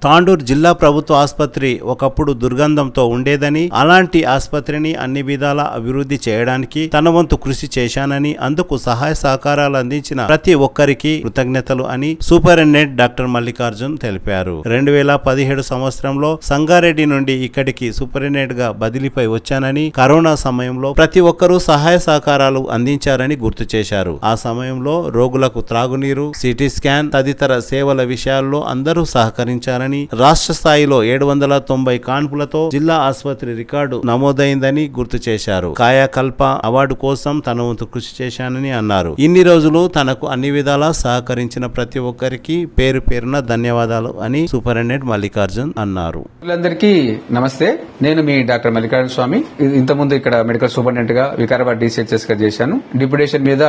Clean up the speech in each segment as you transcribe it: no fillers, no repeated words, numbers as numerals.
తాండూర్ జిల్లా ప్రభుత్వ ఆసుపత్రి ఒకప్పుడు దుర్గంధంతో ఉండేదని, అలాంటి ఆసుపత్రిని అన్ని విధాల అభివృద్ధి చేయడానికి తన వంతు కృషి చేశానని, అందుకు సహాయ సహకారాలు అందించిన ప్రతి ఒక్కరికి కృతజ్ఞతలు అని సూపరింటెండెంట్ డాక్టర్ మల్లికార్జున్ తెలిపారు. 2017 సంవత్సరంలో సంగారెడ్డి నుండి ఇక్కడికి సూపరింటెండెంట్ గా బదిలీపై వచ్చానని, కరోనా సమయంలో ప్రతి ఒక్కరూ సహాయ సహకారాలు అందించారని గుర్తు చేశారు. ఆ సమయంలో రోగులకు త్రాగునీరు, సిటీ స్కాన్ తదితర సేవల విషయాల్లో అందరూ సహకరించారని, రాష్ట్ర స్థాయిలో 790 కాన్పులతో జిల్లా ఆసుపత్రి రికార్డు నమోదైందని గుర్తు చేశారు. కాయాకల్ప అవార్డు కోసం తన వంతు కృషి చేశానని అన్నారు. ఇన్ని రోజులు తనకు అన్ని విధాలా సహకరించిన ప్రతి ఒక్కరికి పేరు పేరున ధన్యవాదాలు అని సూపరింటెండెంట్ మల్లికార్జున్ అన్నారు. అందరికీ నమస్తే. నేను మీ డాక్టర్ మల్లికార్జున స్వామి. ఇంతకుముందు ఇక్కడ మెడికల్ సూపరింటెండెంట్ గా వికారాబాద్ DCHS గా చేశాను. డిప్యుటేషన్ మీద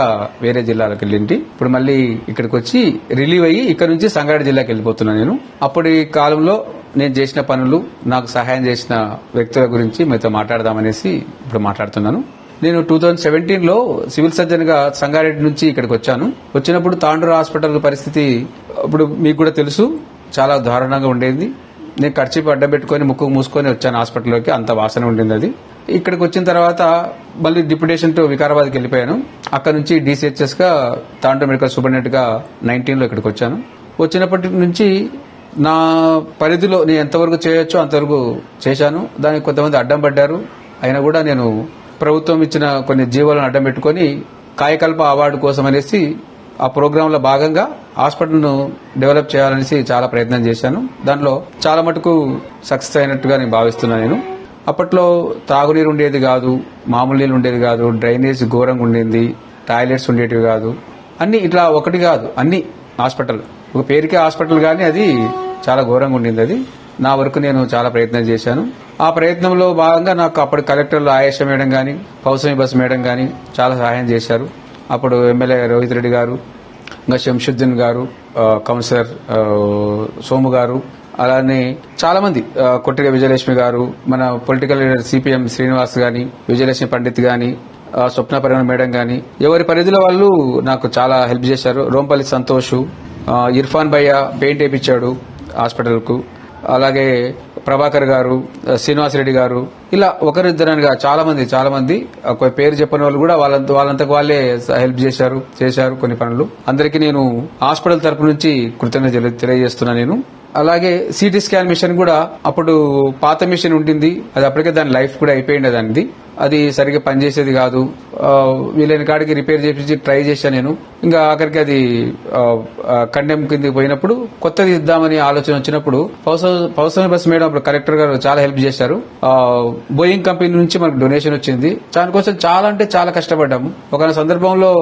వేరే జిల్లాలకు వెళ్ళింటి. ఇప్పుడు మళ్ళీ ఇక్కడికి వచ్చి రిలీవ్ అయ్యి ఇక్కడ నుంచి సంగారెడ్డి జిల్లాకి వెళ్ళిపోతున్నాను. నేను అప్పటి కాలంలో నేను చేసిన పనులు, నాకు సహాయం చేసిన వ్యక్తుల గురించి మీతో మాట్లాడదామనేసి ఇప్పుడు మాట్లాడుతున్నాను. నేను 2017లో సివిల్ సర్జన్ గా సంగారెడ్డి నుంచి ఇక్కడికి వచ్చాను. వచ్చినప్పుడు తాండూరు హాస్పిటల్ పరిస్థితి ఇప్పుడు మీకు కూడా తెలుసు, చాలా దారుణంగా ఉండేది. నేను కర్చీపు అడ్డం పెట్టుకుని ముక్కు మూసుకొని వచ్చాను హాస్పిటల్లోకి, అంత వాసన ఉండింది అది. ఇక్కడికి వచ్చిన తర్వాత మళ్ళీ డిప్యుటేషన్ టు వికారాబాద్కి వెళ్ళిపోయాను. అక్కడ నుంచి DCHS గా తాండూరు మెడికల్ సూపరింటెండెంట్ గా 19లో ఇక్కడికి వచ్చాను. వచ్చినప్పటి నుంచి నా పరిధిలో నేను ఎంతవరకు చేయొచ్చో అంతవరకు చేశాను. దానికి కొంతమంది అడ్డం పడ్డారు. అయినా కూడా నేను ప్రభుత్వం ఇచ్చిన కొన్ని జీవోలను అడ్డం పెట్టుకుని కాయకల్ప అవార్డు కోసం అనేసి ఆ ప్రోగ్రామ్ లో భాగంగా హాస్పిటల్ ను డెవలప్ చేయాలనేసి చాలా ప్రయత్నం చేశాను. దాంట్లో చాలా మటుకు సక్సెస్ అయినట్టుగా నేను భావిస్తున్నాను. నేను అప్పట్లో తాగునీరు ఉండేది కాదు, మామూలు నీళ్ళు ఉండేది కాదు, డ్రైనేజ్ ఘోరంగా ఉండేది, టాయిలెట్స్ ఉండేటివి కాదు. అన్ని ఇట్లా ఒకటి కాదు, అన్ని హాస్పిటల్ ఒక పేరుకే హాస్పిటల్ కానీ అది చాలా ఘోరంగా ఉండింది. అది నా వరకు నేను చాలా ప్రయత్నం చేశాను. ఆ ప్రయత్నంలో భాగంగా నాకు అప్పటి కలెక్టర్లు ఆయేష మేడం గాని, పౌసమి బస్ మేడం గాని చాలా సహాయం చేశారు. అప్పుడు ఎమ్మెల్యే రోహిత్ రెడ్డి గారు, ఇంకా శంషుద్దీన్ గారు, కౌన్సిలర్ సోము గారు, అలానే చాలా మంది, కొట్టిగ విజయలక్ష్మి గారు, మన పొలిటికల్ లీడర్ CPM శ్రీనివాస్ గాని, విజయలక్ష్మి పండిత్ గాని, స్వప్న పరిమళ మేడం గాని, ఎవరి పరిధిలో వాళ్ళు నాకు చాలా హెల్ప్ చేశారు. రోంపల్లి సంతోష్, ఇర్ఫాన్ భయ్య పెయింట్ వేయించాడు హాస్పిటల్ కు, అలాగే ప్రభాకర్ గారు, శ్రీనివాసరెడ్డి గారు, ఇలా ఒకరిద్దరనిగా చాలా మంది ఒక పేరు చెప్పని వాళ్ళు కూడా వాళ్ళంతకు వాళ్ళే హెల్ప్ చేశారు కొన్ని పనులు. అందరికీ నేను హాస్పిటల్ తరపు నుంచి కృతజ్ఞతలు తెలియజేస్తున్నాను. నేను అలాగే సిటీ స్కాన్ మిషన్ కూడా అప్పుడు పాత మిషన్ ఉంటుంది, అది అప్పటికే దాని లైఫ్ కూడా అయిపోయింది. దానిది అది సరిగ్గా పనిచేసేది కాదు. వీలైన కాడికి రిపేర్ చేసి ట్రై చేశాను నేను. ఇంకా ఆఖరికి అది కండెమ్ కిందకి పోయినప్పుడు కొత్తది ఇద్దామని ఆలోచన వచ్చినప్పుడు పౌసమి బస్ మేడం అప్పుడు కలెక్టర్ గారు చాలా హెల్ప్ చేశారు. బోయింగ్ కంపెనీ నుంచి మనకు డొనేషన్ వచ్చింది. దానికోసం చాలా అంటే చాలా కష్టపడ్డాము. ఒక సందర్భంలో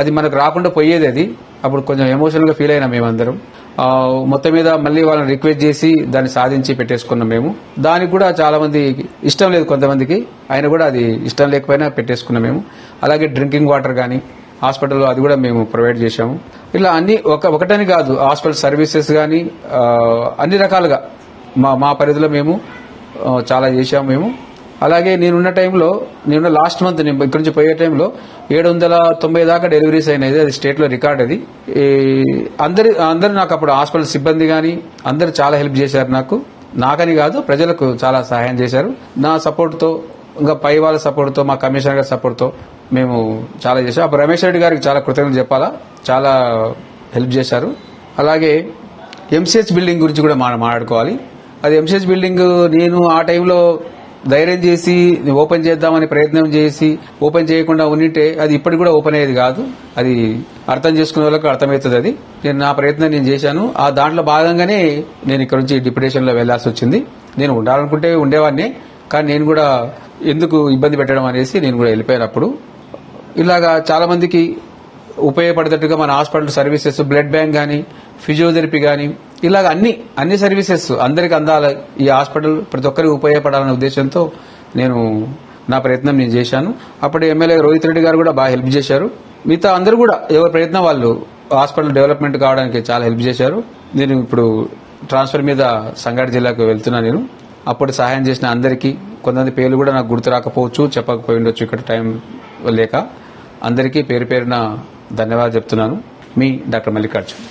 అది మనకు రాకుండా పోయేది. అది అప్పుడు కొంచెం ఎమోషనల్ గా ఫీల్ అయినా మేమందరం. మొత్తం మీద మళ్ళీ వాళ్ళని రిక్వెస్ట్ చేసి దాన్ని సాధించి పెట్టేసుకున్నాం మేము. దానికి కూడా చాలా మంది ఇష్టం లేదు కొంతమందికి, ఆయన కూడా అది ఇష్టం లేకపోయినా పెట్టేసుకున్నాం మేము. అలాగే డ్రింకింగ్ వాటర్ గానీ హాస్పిటల్లో అది కూడా మేము ప్రొవైడ్ చేశాము. ఇలా అన్ని ఒకటని కాదు, హాస్పిటల్ సర్వీసెస్ గానీ అన్ని రకాలుగా మా పరిధిలో మేము చాలా చేశాము మేము. అలాగే నేనున్న లాస్ట్ మంత్ నేను ఇక్కడి నుంచి పోయే టైంలో 790 దాకా డెలివరీస్ అయినది. అది స్టేట్ లో రికార్డ్. అది అందరు నాకు అప్పుడు హాస్పిటల్ సిబ్బంది గాని అందరు చాలా హెల్ప్ చేశారు. నాకని కాదు, ప్రజలకు చాలా సహాయం చేశారు. నా సపోర్ట్ తో, ఇంకా పై వాళ్ళ సపోర్ట్ తో, మా కమిషనర్ గారి సపోర్ట్ తో మేము చాలా చేశాం. అప్పుడు రమేష్ రెడ్డి గారికి చాలా కృతజ్ఞతలు చెప్పాలా, చాలా హెల్ప్ చేశారు. అలాగే MCH బిల్డింగ్ గురించి కూడా మాట్లాడుకోవాలి. అది MCH బిల్డింగ్ నేను ఆ టైంలో ధైర్యం చేసి ఓపెన్ చేద్దామని ప్రయత్నం చేసి ఓపెన్ చేయకుండా ఉండింటే అది ఇప్పటికి కూడా ఓపెన్ అయ్యేది కాదు. అది అర్థం చేసుకునే వాళ్ళకి అర్థమవుతుంది. అది నా ప్రయత్నం నేను చేశాను. ఆ దాంట్లో భాగంగానే నేను ఇక్కడ నుంచి డిప్యుటేషన్ లో వెళ్లాల్సి వచ్చింది. నేను ఉండాలనుకుంటే ఉండేవాడిని, కానీ నేను కూడా ఎందుకు ఇబ్బంది పెట్టడం అనేసి నేను కూడా వెళ్ళిపోయినప్పుడు ఇలాగా చాలా మందికి ఉపయోగపడేటట్టుగా మన హాస్పిటల్ సర్వీసెస్, బ్లడ్ బ్యాంక్ గానీ, ఫిజియోథెరపీ గానీ, ఇలాగ అన్ని సర్వీసెస్ అందరికి అందాలి, ఈ హాస్పిటల్ ప్రతి ఒక్కరికి ఉపయోగపడాలనే ఉద్దేశంతో నా ప్రయత్నం నేను చేశాను. అప్పుడు ఎమ్మెల్యే రోహిత్ రెడ్డి గారు కూడా బాగా హెల్ప్ చేశారు. మిగతా అందరూ కూడా ఎవరి ప్రయత్నం వాళ్ళు హాస్పిటల్ డెవలప్మెంట్ కావడానికి చాలా హెల్ప్ చేశారు. నేను ఇప్పుడు ట్రాన్స్ఫర్ మీద సంగారెడ్డి జిల్లాకు వెళ్తున్నా. నేను అప్పుడు సహాయం చేసిన అందరికీ, కొంతమంది పేర్లు కూడా నాకు గుర్తు రాకపోవచ్చు, చెప్పకపోయి ఉండొచ్చు ఇక్కడ టైం లేక, అందరికీ పేరు పేరున ధన్యవాదాలు చెప్తున్నాను. మీ డాక్టర్ మల్లికార్జున్.